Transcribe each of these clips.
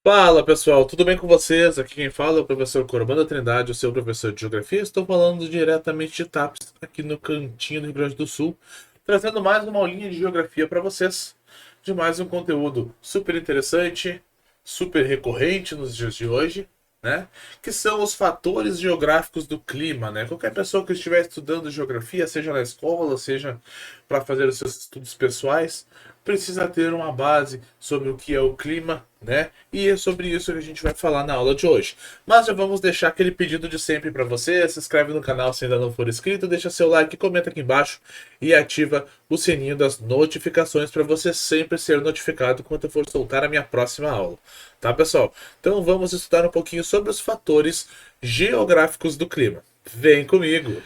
Fala pessoal, tudo bem com vocês? Aqui quem fala é o professor Coromanda Trindade, o seu professor de Geografia. Estou falando diretamente de TAPS, aqui no cantinho do Rio Grande do Sul, trazendo mais uma aulinha de Geografia para vocês, de mais um conteúdo super interessante, super recorrente nos dias de hoje, né? Que são os fatores geográficos do clima, né? Qualquer pessoa que estiver estudando geografia, seja na escola, seja para fazer os seus estudos pessoais, precisa ter uma base sobre o que é o clima, né? E é sobre isso que a gente vai falar na aula de hoje. Mas já vamos deixar aquele pedido de sempre para você. Se inscreve no canal se ainda não for inscrito, deixa seu like, comenta aqui embaixo e ativa o sininho das notificações para você sempre ser notificado quando eu for soltar a minha próxima aula. Tá, pessoal? Então vamos estudar um pouquinho sobre os fatores geográficos do clima. Vem comigo!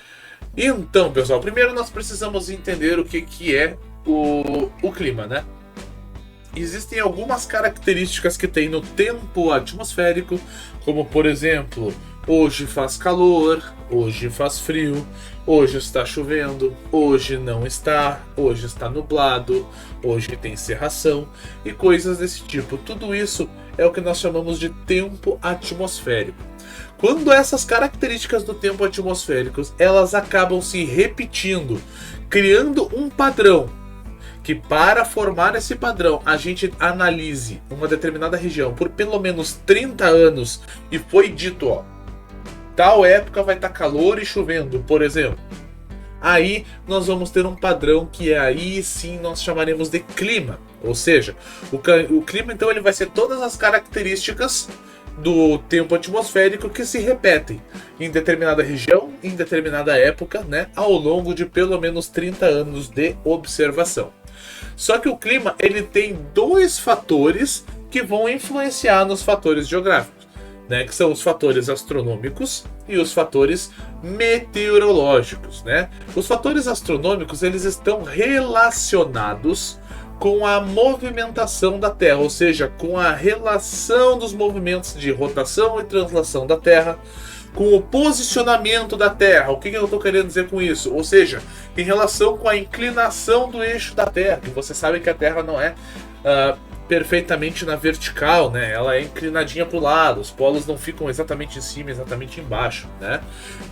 Então, pessoal, primeiro nós precisamos entender o que é o clima, né? Existem algumas características que tem no tempo atmosférico, como por exemplo, hoje faz calor, hoje faz frio, hoje está chovendo, hoje não está, hoje está nublado, hoje tem cerração e coisas desse tipo. Tudo isso é o que nós chamamos de tempo atmosférico. Quando essas características do tempo atmosférico elas acabam se repetindo, criando um padrão, que para formar esse padrão a gente analise uma determinada região por pelo menos 30 anos e foi dito, ó, tal época vai estar calor e chovendo, por exemplo. Aí nós vamos ter um padrão que aí sim nós chamaremos de clima. Ou seja, o clima então ele vai ser todas as características do tempo atmosférico que se repetem em determinada região, em determinada época, né, ao longo de pelo menos 30 anos de observação. Só que o clima ele tem dois fatores que vão influenciar nos fatores geográficos, né, que são os fatores astronômicos e os fatores meteorológicos, né? Os fatores astronômicos eles estão relacionados com a movimentação da Terra, ou seja, com a relação dos movimentos de rotação e translação da Terra, com o posicionamento da Terra. O que eu estou querendo dizer com isso? Ou seja, em relação com a inclinação do eixo da Terra, que você sabe que a Terra não é perfeitamente na vertical, né? Ela é inclinadinha para o lado, os polos não ficam exatamente em cima, exatamente embaixo, né?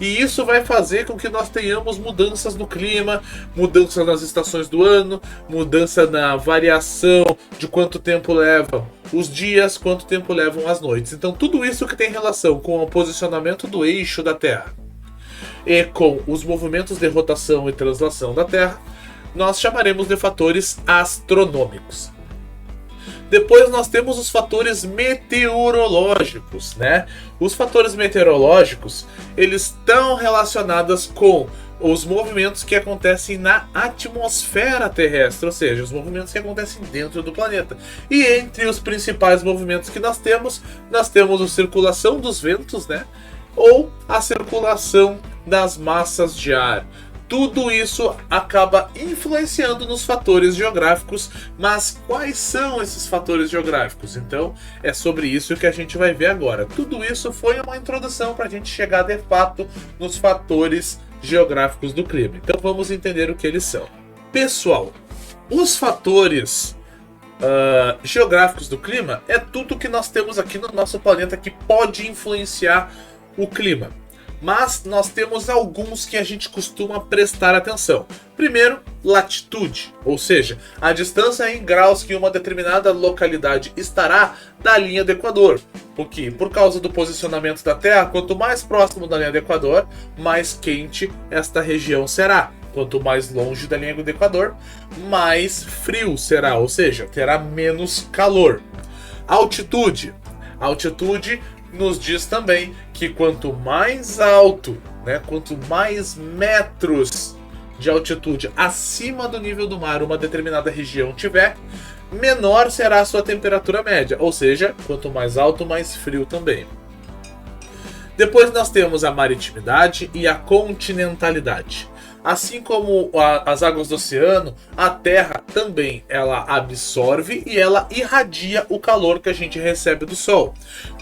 E isso vai fazer com que nós tenhamos mudanças no clima, mudanças nas estações do ano, mudança na variação de quanto tempo levam os dias, quanto tempo levam as noites. Então tudo isso que tem relação com o posicionamento do eixo da Terra e com os movimentos de rotação e translação da Terra, nós chamaremos de fatores astronômicos. Depois nós temos os fatores meteorológicos, né? Os fatores meteorológicos, eles estão relacionados com os movimentos que acontecem na atmosfera terrestre, ou seja, os movimentos que acontecem dentro do planeta. E entre os principais movimentos que nós temos a circulação dos ventos, né? Ou a circulação das massas de ar. Tudo isso acaba influenciando nos fatores geográficos, mas quais são esses fatores geográficos? Então, é sobre isso que a gente vai ver agora. Tudo isso foi uma introdução para a gente chegar de fato nos fatores geográficos do clima. Então, vamos entender o que eles são. Pessoal, os fatores geográficos do clima é tudo que nós temos aqui no nosso planeta que pode influenciar o clima. Mas nós temos alguns que a gente costuma prestar atenção. Primeiro, latitude, ou seja, a distância em graus que uma determinada localidade estará da linha do Equador. Porque, por causa do posicionamento da Terra, quanto mais próximo da linha do Equador, mais quente esta região será. Quanto mais longe da linha do Equador, mais frio será, ou seja, terá menos calor. Altitude. Altitude nos diz também que quanto mais alto, né, quanto mais metros de altitude acima do nível do mar uma determinada região tiver, menor será a sua temperatura média, ou seja, quanto mais alto, mais frio também. Depois nós temos a maritimidade e a continentalidade. Assim como as águas do oceano, a Terra também ela absorve e ela irradia o calor que a gente recebe do Sol.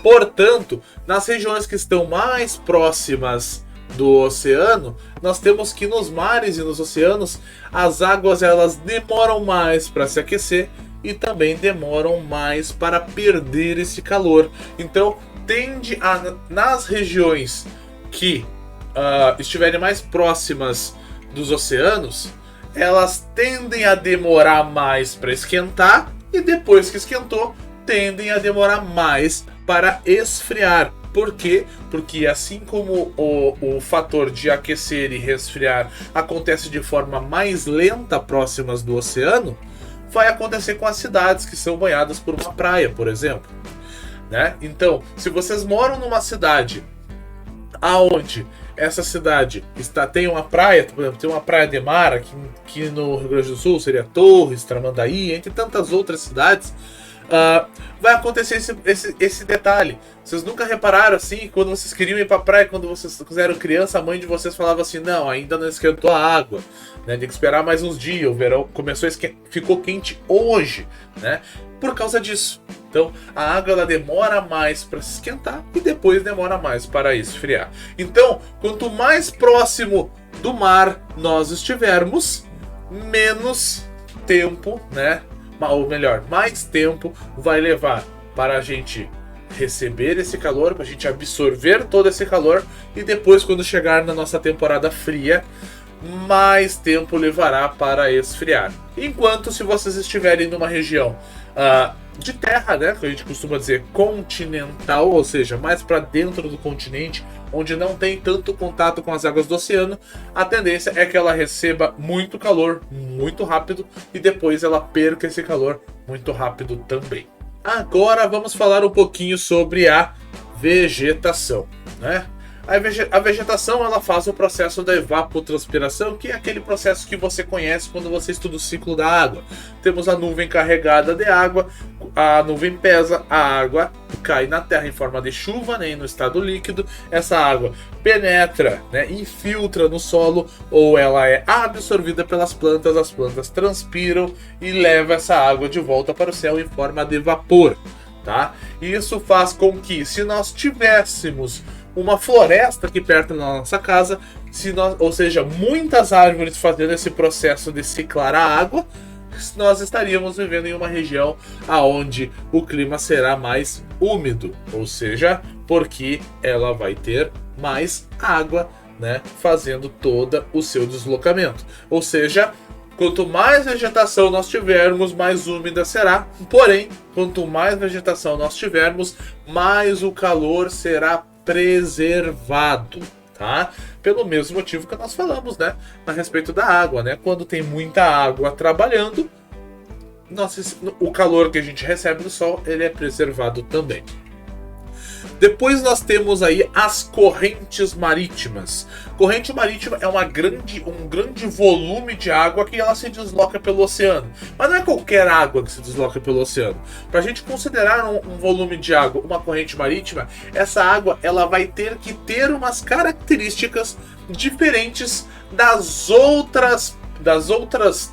Portanto, nas regiões que estão mais próximas do oceano, nós temos que nos mares e nos oceanos as águas elas demoram mais para se aquecer e também demoram mais para perder esse calor. Então, nas regiões que estiverem mais próximas dos oceanos, elas tendem a demorar mais para esquentar e depois que esquentou, tendem a demorar mais para esfriar. Por quê? Porque assim como o fator de aquecer e resfriar acontece de forma mais lenta próximas do oceano, vai acontecer com as cidades que são banhadas por uma praia, por exemplo. Né? Então, se vocês moram numa cidade aonde essa cidade tem uma praia, por exemplo, tem uma praia de mar aqui no Rio Grande do Sul, seria Torres, Tramandaí, entre tantas outras cidades, vai acontecer esse detalhe. Vocês nunca repararam assim, quando vocês queriam ir pra praia, quando vocês eram criança, a mãe de vocês falava assim, não, ainda não esquentou a água, né? Tem que esperar mais uns dias, o verão começou ficou quente hoje, né? Por causa disso. Então, a água ela demora mais para se esquentar e depois demora mais para esfriar. Então, quanto mais próximo do mar nós estivermos, menos tempo, né? Ou melhor, mais tempo vai levar para a gente receber esse calor, para a gente absorver todo esse calor e depois, quando chegar na nossa temporada fria, mais tempo levará para esfriar. Enquanto se vocês estiverem numa região de terra, né, que a gente costuma dizer continental, ou seja, mais para dentro do continente, onde não tem tanto contato com as águas do oceano, a tendência é que ela receba muito calor muito rápido e depois ela perca esse calor muito rápido também. Agora vamos falar um pouquinho sobre a vegetação, né? A vegetação ela faz o processo da evapotranspiração, que é aquele processo que você conhece quando você estuda o ciclo da água. Temos a nuvem carregada de água, a nuvem pesa, a água cai na terra em forma de chuva, né, no estado líquido. Essa água penetra, né, infiltra no solo, ou ela é absorvida pelas plantas, as plantas transpiram e levam essa água de volta para o céu em forma de vapor. Tá? E isso faz com que, se nós tivéssemos uma floresta aqui perto da nossa casa, ou seja, muitas árvores fazendo esse processo de ciclar a água, nós estaríamos vivendo em uma região onde o clima será mais úmido, ou seja, porque ela vai ter mais água, né, fazendo todo o seu deslocamento. Ou seja, quanto mais vegetação nós tivermos, mais úmida será. Porém, quanto mais vegetação nós tivermos, mais o calor será preservado, tá? Pelo mesmo motivo que nós falamos, né, a respeito da água, né? Quando tem muita água trabalhando, o calor que a gente recebe do sol, ele é preservado também. Depois nós temos aí as correntes marítimas. Corrente marítima é um grande volume de água que ela se desloca pelo oceano. Mas não é qualquer água que se desloca pelo oceano. Para a gente considerar um volume de água, uma corrente marítima, essa água ela vai ter que ter umas características diferentes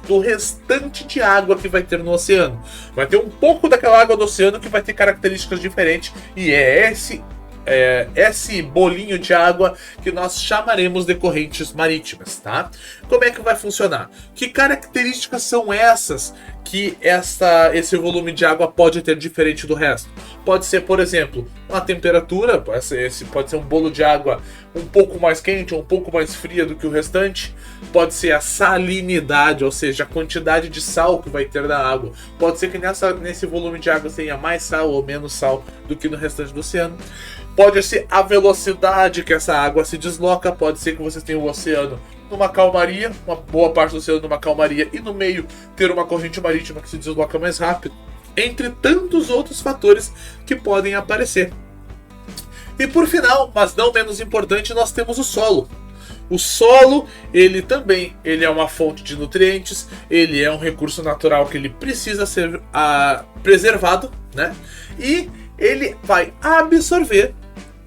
do restante de água que vai ter no oceano. Vai ter um pouco daquela água do oceano que vai ter características diferentes, e é esse bolinho de água que nós chamaremos de correntes marítimas, tá? Como é que vai funcionar? Que características são essas que esse volume de água pode ter diferente do resto? Pode ser, por exemplo, uma temperatura, pode ser um bolo de água um pouco mais quente ou um pouco mais fria do que o restante. Pode ser a salinidade, ou seja, a quantidade de sal que vai ter na água. Pode ser que nesse volume de água tenha mais sal ou menos sal do que no restante do oceano. Pode ser a velocidade que essa água se desloca. Pode ser que vocês tenham o oceano numa calmaria, uma boa parte do oceano numa calmaria, e no meio ter uma corrente marítima que se desloca mais rápido. Entre tantos outros fatores que podem aparecer. E por final, mas não menos importante, nós temos o solo. O solo, ele é uma fonte de nutrientes, ele é um recurso natural que ele precisa ser preservado, né? E ele vai absorver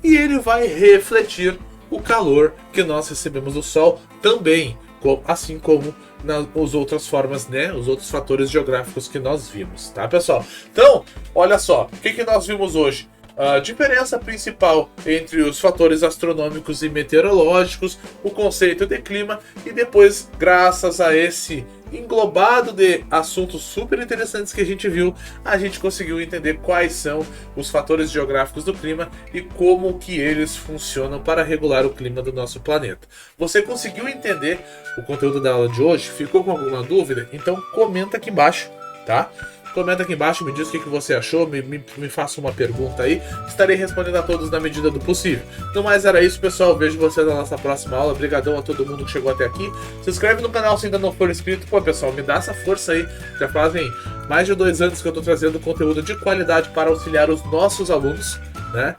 e ele vai refletir o calor que nós recebemos do sol também, assim como nas outras formas, né? Os outros fatores geográficos que nós vimos, tá, pessoal? Então, olha só, o que nós vimos hoje? A diferença principal entre os fatores astronômicos e meteorológicos, o conceito de clima, e depois, graças a esse englobado de assuntos super interessantes que a gente viu, a gente conseguiu entender quais são os fatores geográficos do clima e como que eles funcionam para regular o clima do nosso planeta. Você conseguiu entender o conteúdo da aula de hoje? Ficou com alguma dúvida? Então comenta aqui embaixo, tá? Comenta aqui embaixo, me diz o que você achou, me faça uma pergunta aí. Estarei respondendo a todos na medida do possível. No mais era isso, pessoal. Vejo vocês na nossa próxima aula. Obrigadão a todo mundo que chegou até aqui. Se inscreve no canal se ainda não for inscrito. Pô, pessoal, me dá essa força aí. Já fazem mais de 2 anos que eu estou trazendo conteúdo de qualidade para auxiliar os nossos alunos, né?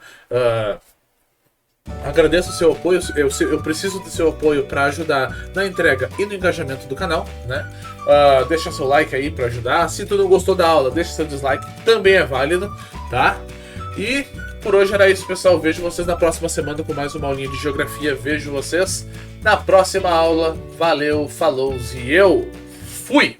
Agradeço o seu apoio, eu preciso do seu apoio para ajudar na entrega e no engajamento do canal, né? Deixa seu like aí para ajudar. Se tu não gostou da aula, deixa seu dislike, também é válido, tá? E por hoje era isso, pessoal. Vejo vocês na próxima semana com mais uma aulinha de geografia. Vejo vocês na próxima aula. Valeu, falou e eu fui!